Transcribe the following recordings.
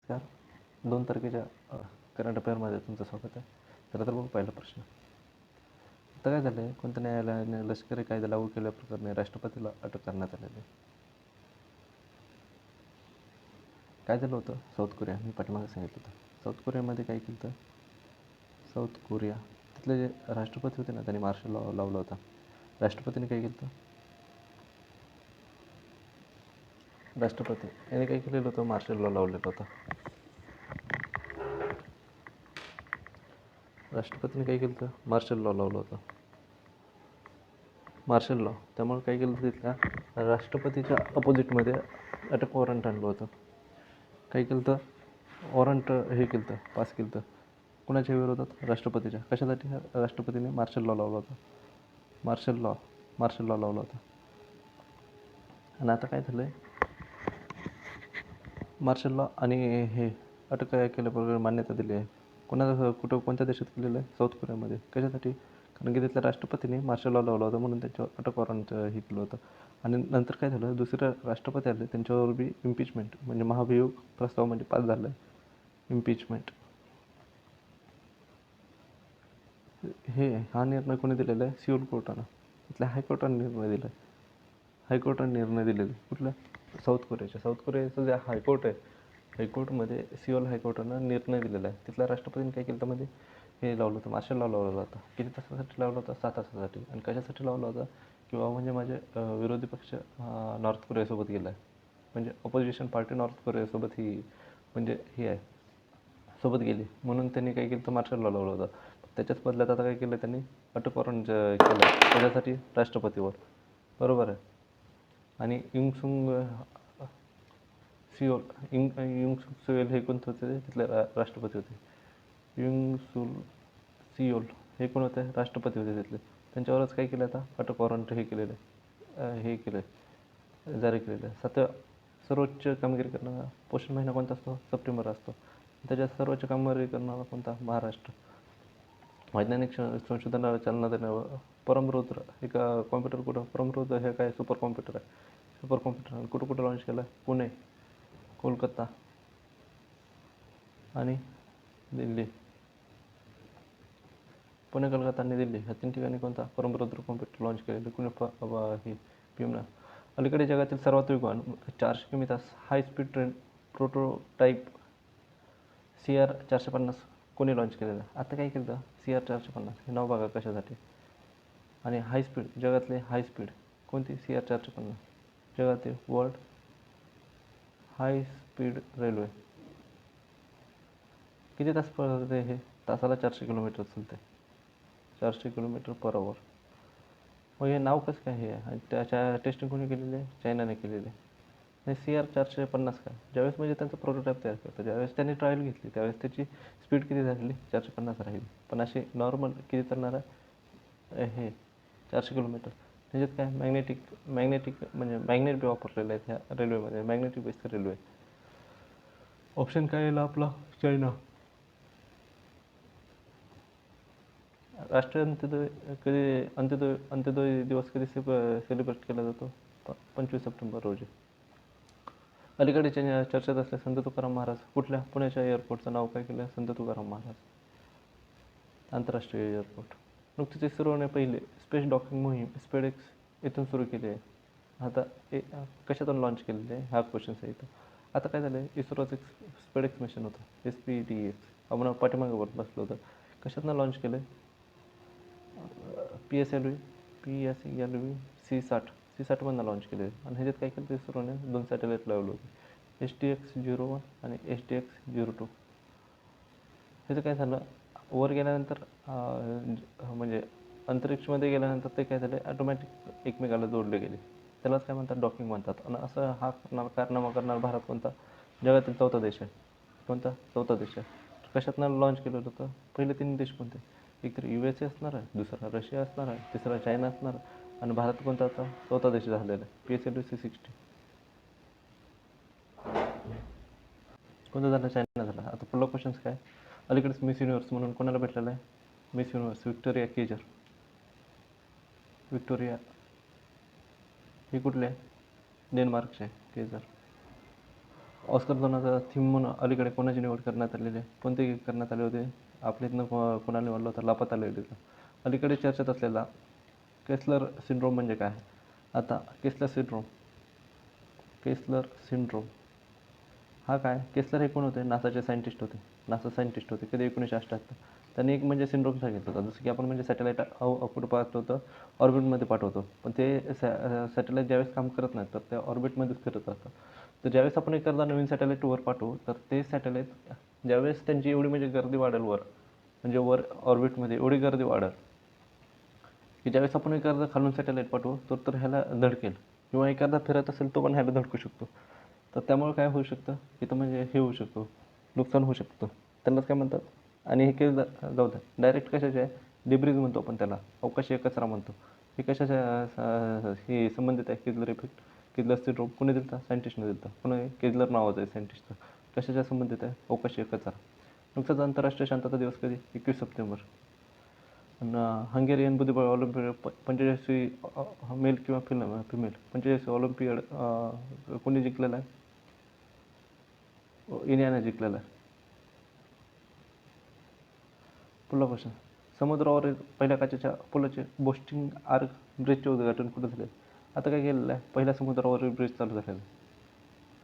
नमस्कार. 2 तारखेच्या करंट अफेअरमध्ये तुमचं स्वागत आहे. तर बघू पहिला प्रश्न. आता काय झालं आहे, कोणत्या न्यायालयाने लष्करी कायदा लागू केल्याप्रकरणी राष्ट्रपतीला अटक करण्यात आलेली आहे? काय झालं होतं? South Korea. मी पाठीमागे सांगितलं होतं. साऊथ कोरियामध्ये काय केलं होतं? साऊथ कोरिया तिथले जे राष्ट्रपती होते ना, त्यांनी मार्शल लॉ लावला होता. राष्ट्रपतीने काय केलं होतं? राष्ट्रपती याने काय केलेलं होतं? मार्शल लॉ लावलेला होता. राष्ट्रपतीने काय केलं होतं? मार्शल लॉ लावला होता. Martial law. त्यामुळे काय केलं होतं? तिथल्या राष्ट्रपतीच्या अपोजिटमध्ये अटक वॉरंट आणलं होतं. काय केलं होतं? वॉरंट हे केलं होतं, पास केलं होतं. कुणाच्या विरोधात? राष्ट्रपतीच्या. कशासाठी? राष्ट्रपतीने मार्शल लॉ लावला होता. मार्शल लॉ लावला होता. आणि आता काय झालं आहे? मार्शल लॉ आणि हे अटक केल्याबरोबर मान्यता दिली आहे. कोणत्या देशात केलेलं आहे? साऊथ कोरियामध्ये. कशासाठी? कारण की तिथल्या राष्ट्रपतीने मार्शल लॉ लावला होता, म्हणून त्यांच्यावर अटक वॉरंट हे केलं होतं. आणि नंतर काय झालं? दुसरे राष्ट्रपती आले, त्यांच्यावर बी इम्पिचमेंट म्हणजे महाभियोग प्रस्ताव म्हणजे पास झाला आहे. इम्पिचमेंट हा निर्णय कोणी दिलेला आहे? सिओल कोर्टानं. इथल्या हायकोर्टाने निर्णय दिला आहे. हायकोर्टाने निर्णय दिलेले. कुठल्या? साऊथ कोरियाचं जे हायकोर्ट आहे, हायकोर्टमध्ये सिओल हायकोर्टानं निर्णय दिलेला आहे. तिथल्या राष्ट्रपतीने काय केलं होतं? म्हणजे हे लावलं होतं, मार्शल लॉ लावला होता. किती तासासाठी लावला होता? 6 तासासाठी. आणि कशासाठी लावला होता? किंवा म्हणजे माझे विरोधी पक्ष नॉर्थ कोरियासोबत गेला आहे, म्हणजे अपोजिशन पार्टी नॉर्थ कोरियासोबत ही म्हणजे ही आहे, सोबत गेली, म्हणून त्यांनी काय केलं तर मार्शल लॉ लावला होता. त्याच्याच बदल्यात आता काय केलं त्यांनी? अटक वॉरंट केलं त्याच्यासाठी राष्ट्रपतीवर. बरोबर आहे. आणि युंग सुएल हे कोणते होते? तिथले राष्ट्रपती होते. सिओल हे कोण होते? राष्ट्रपती होते तिथले. त्यांच्यावरच काय केलं आता? अटक वॉरंट हे केलेलं आहे, हे केलं आहे, जारी केलेलं आहे. सर्वोच्च कामगिरी करणारा पोषण महिना कोणता असतो? सप्टेंबर असतो. त्याच्यात सर्वोच्च कामगिरी करणारा कोणता? महाराष्ट्र. वैज्ञानिक संशोधनाला चालना देण्यावर परमरुद्र हे कॉम्प्युटर परमरुद्र हे काय सुपर कॉम्प्युटर आहे. सुपर कॉम्प्युटर कुठं लॉन्च केलं? पुणे, कोलकाता आणि दिल्ली. पुणे, कोलकाता आणि दिल्ली ह्या 3 ठिकाणी कोणता? परमरुद्र कॉम्प्युटर लॉन्च केलेले. कुणी? भीमला. अलीकडे जगातील सर्वात वेगवान 400 किमी तास high speed train prototype CR450 कोणी लॉन्च केलेलं? आता काय केलं? CR450 हे नाव बघा कशासाठी. आणि हाय स्पीड, जगातले हाय स्पीड कोणती? CR450. जगातील वर्ल्ड हाय स्पीड रेल्वे. किती तास पळते हे? तासाला 400 किलोमीटर चालते. 400 किलोमीटर पर आवर. मग हे नाव कसं काय हे? आणि त्याच्या टेस्टिंग कोणी केलेली आहे? चायनाने केलेली आहे. नाही, CR450 काय? ज्यावेळेस म्हणजे त्यांचं प्रोटोटाईप तयार करतं, ज्यावेळेस त्यांनी ट्रायल घेतली, त्यावेळेस त्याची स्पीड किती झालेली? 450 राहिली. पण अशी नॉर्मल किती चालणार आहे? हे 400 किलोमीटर. त्याच्यात काय? मॅग्नेटिक म्हणजे मॅग्नेट बी वापरलेलं आहे ह्या रेल्वेमध्ये. Magnetic based railway. ऑप्शन काय येईल आपला? चायना. राष्ट्रीय अंत्योदय दिवस कधी सेलिब्रेट केला जातो? 25 सप्टेंबर रोजी. अलीकडे चर्चेत असले संत तुकाराम महाराज कुठल्या? पुण्याच्या एअरपोर्टचं नाव काय केलं? संत तुकाराम महाराज आंतरराष्ट्रीय एअरपोर्ट. नुकतीच सुरू होणे पहिले स्पेस डॉकिंग मोहीम स्पेडेक्स इथून सुरू केली आहे. आता कशातून लॉन्च केलेली आहे? हा क्वेश्चन्स आहे इथं. आता काय झालं आहे? इस्रोचं एक स्पेडेक्स मिशन होतं, SPDX. आपण पाठीमागे बसलो होतं. कशातनं लॉन्च केलं आहे? PSLV C60मधनं लॉन्च केले. आणि ह्याच्यात काय केलं? इस्रोने 2 सॅटेलाईट लावले होते, STX-01 आणि STX-02. ह्याचं काय झालं? वर गेल्यानंतर म्हणजे अंतरिक्षमध्ये गेल्यानंतर ते काय झाले? ऑटोमॅटिक एकमेकाला जोडले गेले. त्यालाच काय म्हणतात? डॉकिंग म्हणतात. आणि असं हा कारनामा करणार भारत कोणता? जगातील 4था देश आहे. कोणता? 4था देश आहे. कशातनं लॉन्च केलेलं होतं? पहिले 3 देश कोणते? एक तर USA असणार आहे, दुसरा रशिया असणार आहे, तिसरा चायना असणार आहे, आणि भारत कोणता आता? 4था देश झालेला आहे. PSLV C60. कोणता झाला? चायना झाला. आता पुढला क्वेश्चन्स काय? अलीकडेच मिस युनिव्हर्स म्हणून कोणाला भेटलेला आहे? Miss Universe Victoria Kjaer. Victoria ही कुठली आहे? डेन्मार्कचे केजर. ऑस्कर 2000 थीम म्हणून अलीकडे कोणाची निवड करण्यात आलेली आहे? कोणते करण्यात आले होते? आपल्या इथनं कोणाला निवडलं होतं? लापता लेडीजला. अलीकडे चर्चेत असलेला केसलर सिंड्रोम म्हणजे काय? आता केसलर सिंड्रोम हा काय? केसलर हे कोण होते? नासाचे सायंटिस्ट होते. नासा सायंटिस्ट होते. कधी 1988. त्यांनी एक म्हणजे सिंड्रोम सांगितलं होतं. जसं की आपण म्हणजे सॅटेलाईट कुठं पाठवतो? ऑर्बिटमध्ये पाठवतो. पण ते सॅटेलाईट ज्यावेळेस काम करत नाही तर त्या ऑर्बिटमध्येच फिरत असतं. तर ज्यावेळेस आपण एखादा नवीन सॅटेलाईट वर पाठवू तर ते सॅटेलाईट ज्यावेळेस त्यांची एवढी म्हणजे गर्दी वाढेल वर, म्हणजे वर ऑर्बिटमध्ये एवढी गर्दी वाढेल की ज्यावेळेस आपण एखादा खालून सॅटेलाईट पाठवू तर ह्याला धडकेल किंवा एखादा फिरत असेल तो पण ह्याला धडकू शकतो. तर त्यामुळे काय होऊ शकतं? इथं म्हणजे हे होऊ शकतो, नुकसान होऊ शकतं. त्यांनाच काय म्हणतात? आणि हे केलं जाऊ द्या. डायरेक्ट कशाचे आहे? डिब्रीज म्हणतो आपण त्याला, अवकाशीय कचरा म्हणतो. हे कशाच्या हे संबंधित आहे? केजलर इफेक्ट, केजलर सिंड्रोम कोणी दिलता? सायंटिस्टने दिलता. कोणी? केजलर नावाचं आहे सायंटिस्टचं. कशाच्या संबंधित आहे? अवकाशीय कचरा. नुकताच आंतरराष्ट्रीय शांतता दिवस कधी? 21 सप्टेंबर. आणि हंगेरियन बुद्धिबळ ऑलिम्पियाड 45वी मेल किंवा फिमेल 45वी ऑलिम्पियाड कोणी जिंकलेला आहे? इंडियाने जिंकलेला आहे. पुढला क्वेश्चन. समुद्रावरील पहिल्या काचेच्या पुलाचे बोस्टिंग आर्क ब्रिजचे उद्घाटन कुठे झाले? आता काय केलेलं आहे? पहिला समुद्रावरील ब्रिज चालू झालेला आहे.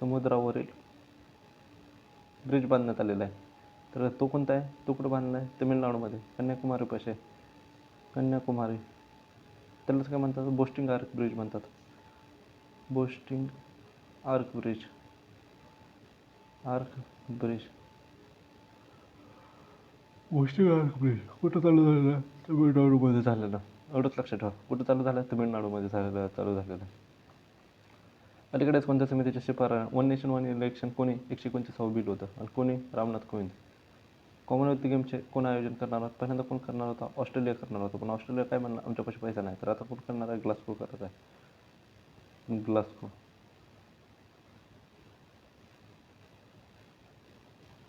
समुद्रावरील ब्रिज बांधण्यात आलेला आहे. तर तो कोणता आहे? तो कुठं बांधला आहे? तमिळनाडूमध्ये, कन्याकुमारीपाशी. कन्याकुमारी. त्यालाच काय म्हणतात? बोस्टिंग आर्क ब्रिज म्हणतात. Boasting arch bridge. Boasting arch bridge कुठं चालू झालेलं? तमिळनाडूमध्ये झालेलं. एवढंच लक्षात ठेवा. कुठं चालू झालं? तमिळनाडूमध्ये चालू झालेलं. अलीकडेच कोणत्या समितीच्या शिफारस वन नेशन वन इलेक्शन कोणी 129 बिल होतं आणि कोणी? रामनाथ कोविंद. कॉमनवेल्थ गेमचे कोण आयोजन करणार आहोत? पहिल्यांदा कोण करणार होता? ऑस्ट्रेलिया करणार होता. पण ऑस्ट्रेलिया काय म्हणणार? आमच्यापाशी पैसा नाही. तर आता कोण करणार आहे? ग्लासगो करत आहे. ग्लासगो.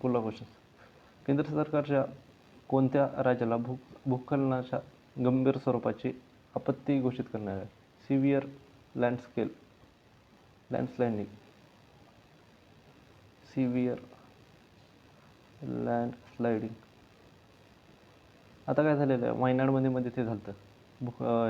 पुढला क्वेश्चन. केंद्र सरकारच्या कोणत्या राज्याला भूस्खलनाच्या गंभीर स्वरूपाची आपत्ती घोषित करणार आहे? Severe landsliding. Severe landsliding. आता काय झालेलं आहे? वायनाडमध्ये मध्ये ते झालं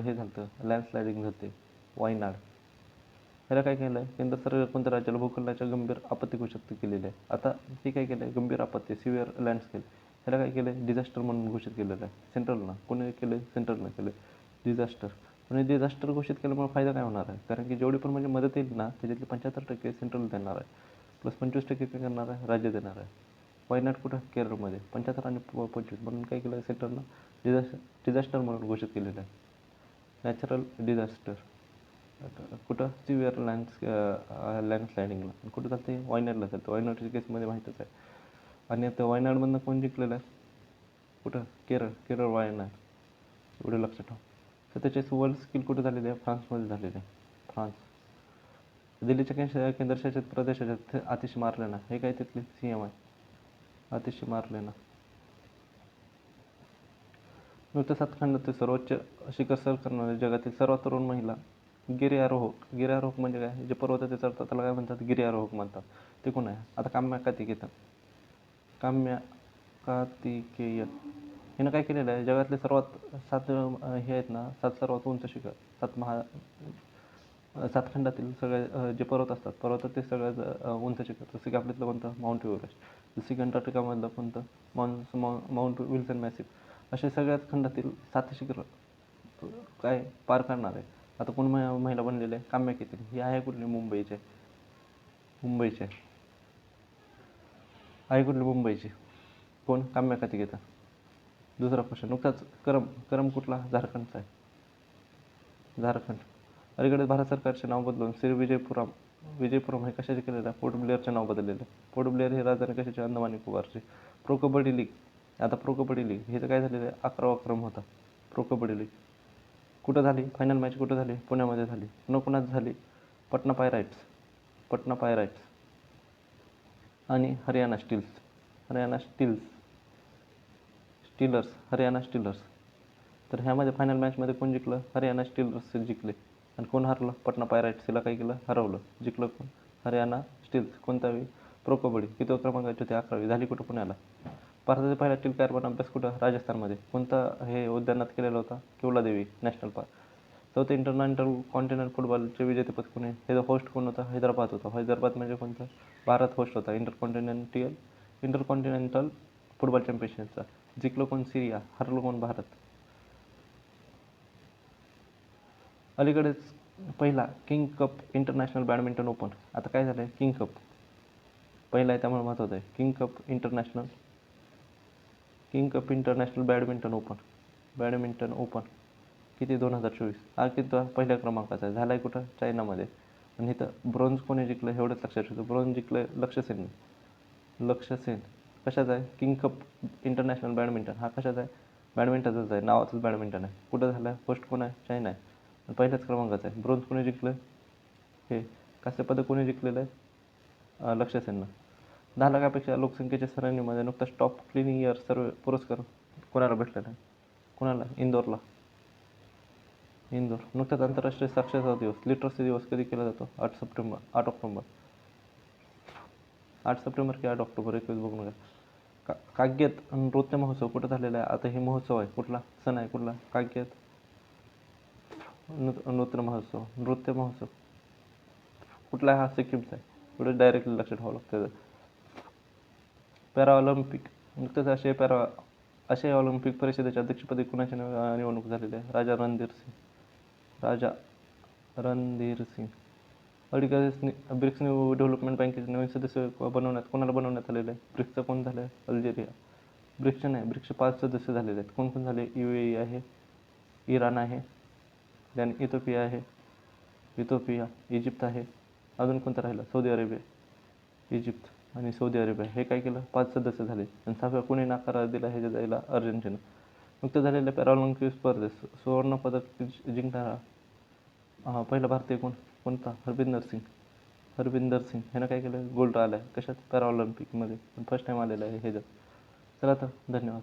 हे झालं लँडस्लायडिंग झालं वायनाड. ह्याला काय केलं आहे? केंद्र सरकार कोणत्या राज्याला भूस्खलनाच्या गंभीर आपत्ती घोषित केलेली आहे? आता ते काय केलं आहे? गंभीर आपत्ती सिव्हिअर लँडस्केल ह्याला काय केलं आहे? डिझास्टर म्हणून घोषित केलेलं आहे. सेंट्रलनं कोणी केलं आहे? सेंट्रलनं केलं आहे डिझास्टर. आणि डिझास्टर घोषित केल्यामुळे फायदा काय होणार आहे? कारण की जेवढी पण म्हणजे मदत येईल ना त्याच्यातली 75% सेंट्रल देणार आहे, प्लस 25% काय करणार आहे? राज्य देणार आहे. वायनाड कुठं? केरळमध्ये. 75 आणि 25 म्हणून काय केलं आहे? सेंट्रलनं डिझास्टर म्हणून घोषित केलेलं आहे. Natural disaster. कुठं? सिव्हिअर लँडस्लायडिंगला. कुठं चालतं आहे? वायनाडला चालतं. वायनाडच्या केसमध्ये माहीतच आहे. आणि आता वायनाडमधनं कोण जिंकलेलं आहे? कुठं? केरळ वायनाड. एवढं लक्षात ठेवा. तर त्याचे वर्ल्ड स्किल कुठं झालेले आहे? फ्रान्समध्ये झालेले आहे. फ्रान्स. दिल्लीच्या केंद्रशासित प्रदेशाच्या आतिश मारलेना हे काय तिथले CM आहे? आतिश मारलेना. नुकत्याच खंडातील सर्वोच्च शिखर सर करणारे जगातील सर्वात तरुण महिला गिर्यारोहक. गिर्यारोहक म्हणजे काय? जे पर्वताचे चढतात त्याला काय म्हणतात? गिर्यारोहक म्हणतात. ते कोण आहे? आता काम्या कार्तिकेयन हिनं काय केलेलं आहे? जगातले सर्वात 7 हे आहेत ना, 7 सर्वात उंच शिखर, 7 खंडातील सगळे जे पर्वत असतात पर्वतातील सगळ्यात उंच शिखर. जसं की आपल्यातलं कोणतं? Mount Everest. जसं की अंटार्क्टिकामधलं कोणतं? Mount Wilson massive. असे सगळ्यात खंडातील 7 शिखर काय पार करणार आहे. आता कोण महिला बनलेले आहे? काम्या केतिन. ही आहे कुठली? मुंबईचे आहे. कुठली? मुंबईची. कोण? काम्या कार्तिकेयन. दुसरा क्वेश्चन. नुकताच करम कुठला? झारखंडचा आहे. झारखंड. अलीकडे भारत सरकारचे नाव बदलून श्री विजयपुरम हे कशाचे केलेलं आहे? पोर्ट ब्लेअरचे नाव बदललेलं आहे. पोर्ट ब्लेअर हे राजधानी कशाचे? अंदमान निकोबारचे. Pro kabaddi league. आता प्रो कबड्डी लीग हे तर काय झालेलं आहे? 11वा क्रम होता. प्रो कबड्डी लीग कुठं झाली? फायनल मॅच कुठं झाली? पुण्यामध्ये झाली. पुण्यात झाली? पटना पायराइट्स आणि हरियाणा स्टीलर्स. तर ह्यामध्ये फायनल मॅचमध्ये कोण जिंकलं? हरियाणा स्टीलर्स जिंकले. आणि कोण हरलं? पटना पायराइट्स. हिला काय केलं? हरवलं. जिंकलं कोण? हरियाणा स्टील्स. कोणता? प्रो कबड्डी किती क्रमांकाची होती? 11वी. झाली कुठं? पुण्याला. भारताचा पहिला टील कार्बन अभ्यास कुठं? राजस्थानमध्ये. कोणता हे उद्यानात केलेला होता? केवलादेवी नॅशनल पार्क. चौथं इंटरनॅशनल कॉन्टिनेंटल फुटबॉलचे विजेतेपद कोणी? हे होस्ट कोण होता? हैदराबाद होता. हैदराबाद म्हणजे कोणतं? भारत होस्ट होता इंटरकॉन्टिनेंटल फुटबॉल चॅम्पियनशिपचा. जिंकलो कोण? सिरिया. हरलो कोण? भारत. अलीकडेच पहिला king cup international badminton open. आता काय झालं आहे? किंग कप पहिला आहे त्यामुळे महत्त्वाचं आहे. King cup international badminton open किती? 2024. हा किती पहिल्या क्रमांकाचा आहे. झाला आहे कुठं? चायनामध्ये. आणि इथं ब्रॉन्झ कोणी जिंकलं एवढंच लक्षात ठेवतो. ब्रॉन्झ जिंकलं लक्ष्य सेन. कशाचा आहे? King cup international badminton. हा कशाचा आहे? बॅडमिंटनचाच आहे. नावाचंच बॅडमिंटन आहे. कुठं झालं आहे? होस्ट कोण आहे? चायना आहे. आणि पहिल्याच क्रमांकाचा आहे. ब्रॉन्झ कोणी जिंकलं? हे कांस्य पदक कोणी जिंकलेलं आहे? लक्ष्य सेननं. 10 लाखापेक्षा लोकसंख्येच्या सरांनीमध्ये नुकताच टॉप क्लीनिंग इयर सर्व पुरस्कार कोणाला भेटलेला आहे? कोणाला? इंदोर. नुकताच आंतरराष्ट्रीय साक्षरता दिवस, लिटरसी दिवस कधी केला जातो? 8 ऑक्टोबर. 8 सप्टेंबर की 8 ऑक्टोबर? एकवेळेस बघून घ्या. काग्यत नृत्य महोत्सव कुठं झालेला आहे? आता हे महोत्सव आहे. कुठला सण आहे? कुठला? काग्यत नृत्य महोत्सव कुठला आहे? हा सिक्कीमचा आहे. पुढे डायरेक्टली लक्षात ठेवावं लागतं. पॅराऑलिम्पिक नुकतेच आशियाई ऑलिम्पिक परिषदेच्या अध्यक्षपदी कुणाची निवडणूक झालेली आहे? राजा रणधीर सिंग. अलीकडेच ब्रिक्स न्यू डेव्हलपमेंट बँकेचे नवीन सदस्य कोणाला बनवण्यात आलेलं आहे? ब्रिक्सचं कोण झालं आहे? अल्जेरिया. ब्रिक्सचे नाही, ब्रिक्सचे 5 सदस्य झालेले आहेत. कोण झाले? UAE आहे, इराण आहे, त्याने इथिओपिया, इजिप्त आहे. अजून कोणतं राहिलं? Saudi Arabia. इजिप्त आणि सौदी अरेबिया हे काय केलं? 5 सदस्य झाले. आणि 6व्या कोणी नकार दिला हे जायला? अर्जेंटिना. नुकतं झालेल्या पॅराऑलिम्पिक स्पर्धेत सुवर्णपदक जिंकणारा पहिला भारतीय कोणता? हरविंदर सिंग ह्यानं काय केलं? गोल्ड आला आहे. कशात? पॅराऑलिम्पिकमध्ये. पण फर्स्ट टाईम आलेलं आहे ह्याच्यात. चला तर, धन्यवाद.